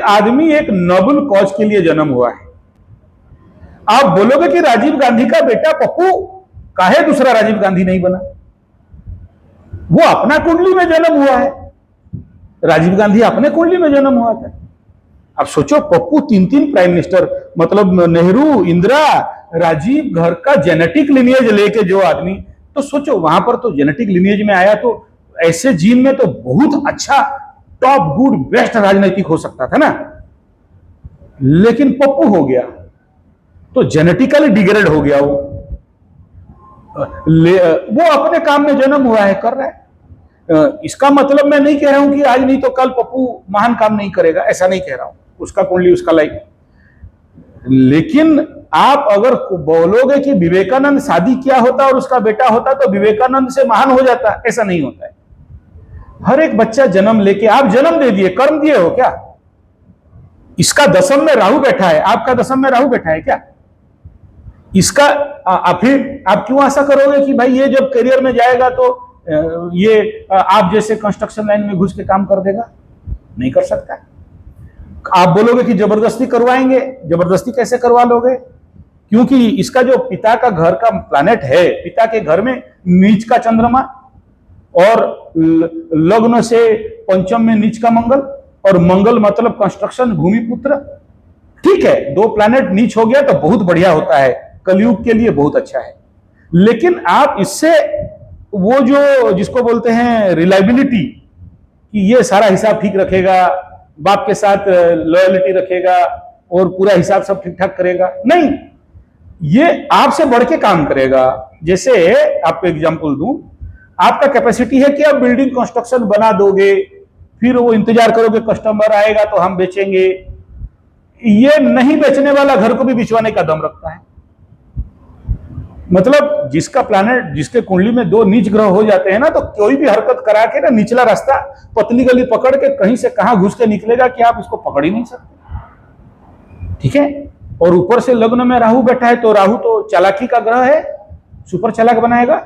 आदमी एक noble cause के लिए जन्म हुआ है। आप बोलोगे कि राजीव गांधी का बेटा पप्पू काहे दूसरा राजीव गांधी नहीं बना? वो अपना कुंडली में जन्म हुआ है, राजीव गांधी अपने कुंडली में जन्म हुआ था। अब सोचो, पप्पू 3 प्राइम मिनिस्टर, मतलब नेहरू, इंदिरा, राजीव, घर का जेनेटिक लिनिएज लेके जो आदमी, तो सोचो वहां पर तो जेनेटिक लिनिएज में आया, तो ऐसे जीन में तो बहुत अच्छा टॉप गुड बेस्ट राजनीतिक हो सकता था ना, लेकिन पप्पू हो गया तो जेनेटिकली डिग्रेड हो गया। वो अपने काम में जन्म हुआ है, कर रहा है। इसका मतलब मैं नहीं कह रहा हूं कि आज नहीं तो कल पप्पू महान काम नहीं करेगा, ऐसा नहीं कह रहा हूं, उसका कुंडली उसका लाइफ। लेकिन आप अगर बोलोगे कि विवेकानंद शादी किया होता और उसका बेटा होता तो विवेकानंद से महान हो जाता, ऐसा नहीं होता है। हर एक बच्चा जन्म लेके, आप जन्म दे दिए, कर्म दिए हो क्या? इसका दशम में राहु बैठा है, आपका दशम में राहु बैठा है क्या? इसका फिर आप क्यों आशा करोगे कि भाई ये जब करियर में जाएगा तो ये आप जैसे कंस्ट्रक्शन लाइन में घुस के काम कर देगा? नहीं कर सकता। आप बोलोगे कि जबरदस्ती करवाएंगे, जबरदस्ती कैसे करवा लोगे? क्योंकि इसका जो पिता का घर का प्लैनेट है, पिता के घर में नीच का चंद्रमा और लग्न से पंचम में नीच का मंगल, और मंगल मतलब कंस्ट्रक्शन, भूमिपुत्र। ठीक है, 2 प्लैनेट नीच हो गया तो बहुत बढ़िया होता है, कलयुग के लिए बहुत अच्छा है। लेकिन आप इससे वो जो जिसको बोलते हैं रिलायबिलिटी, कि ये सारा हिसाब ठीक रखेगा, बाप के साथ लॉयलिटी रखेगा और पूरा हिसाब सब ठीक ठाक करेगा, नहीं, ये आपसे बढ़ के काम करेगा। जैसे आपको एग्जांपल दूं, आपका कैपेसिटी है कि आप बिल्डिंग कंस्ट्रक्शन बना दोगे, फिर वो इंतजार करोगे कस्टमर आएगा तो हम बेचेंगे। ये नहीं बेचने वाला घर को भी बिचवाने का दम रखता है। मतलब जिसका प्लैनेट, जिसके कुंडली में 2 नीच ग्रह हो जाते हैं ना, तो कोई भी हरकत करा के ना निचला रास्ता, पतली गली पकड़ के कहीं से कहां घुस के निकलेगा कि आप इसको पकड़ ही नहीं सकते। ठीक है, और ऊपर से लग्न में राहु बैठा है, तो राहु तो चालाकी का ग्रह है, सुपर चालाक बनाएगा।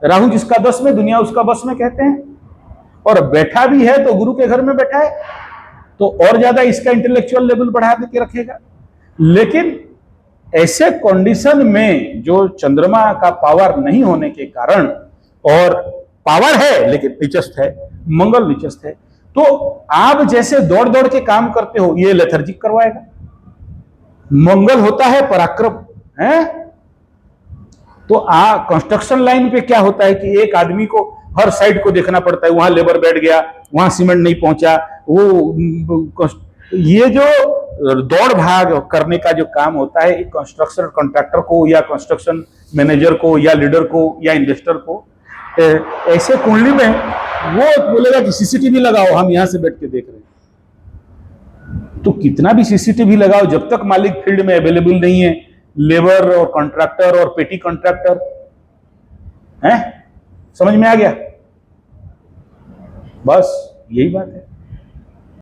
राहु जिसका 10 में, दुनिया उसका बस में कहते हैं, और बैठा भी है तो गुरु के घर में बैठा है, तो और ज्यादा इसका इंटेलेक्चुअल लेवल बढ़ा के रखेगा। लेकिन ऐसे कंडीशन में जो चंद्रमा का पावर नहीं होने के कारण, और पावर है लेकिन नीचस्थ है, मंगल नीचस्थ है, तो आप जैसे दौड़ दौड़ के काम करते हो, ये लेथर्जिक करवाएगा। मंगल होता है पराक्रम है, तो कंस्ट्रक्शन लाइन पे क्या होता है कि एक आदमी को हर साइड को देखना पड़ता है, वहां लेबर बैठ गया, वहां सीमेंट नहीं पहुंचा, वो ये जो दौड़ भाग करने का जो काम होता है कंस्ट्रक्शन कॉन्ट्रैक्टर को या कंस्ट्रक्शन मैनेजर को या लीडर को या इन्वेस्टर को, ऐसे कुंडली में वो बोलेगा कि सीसीटीवी लगाओ, हम यहां से बैठ के देख रहे हैं। तो कितना भी सीसीटीवी लगाओ, जब तक मालिक फील्ड में अवेलेबल नहीं है, लेबर और कॉन्ट्रैक्टर और पेटी कॉन्ट्रैक्टर है, समझ में आ गया? बस यही बात है।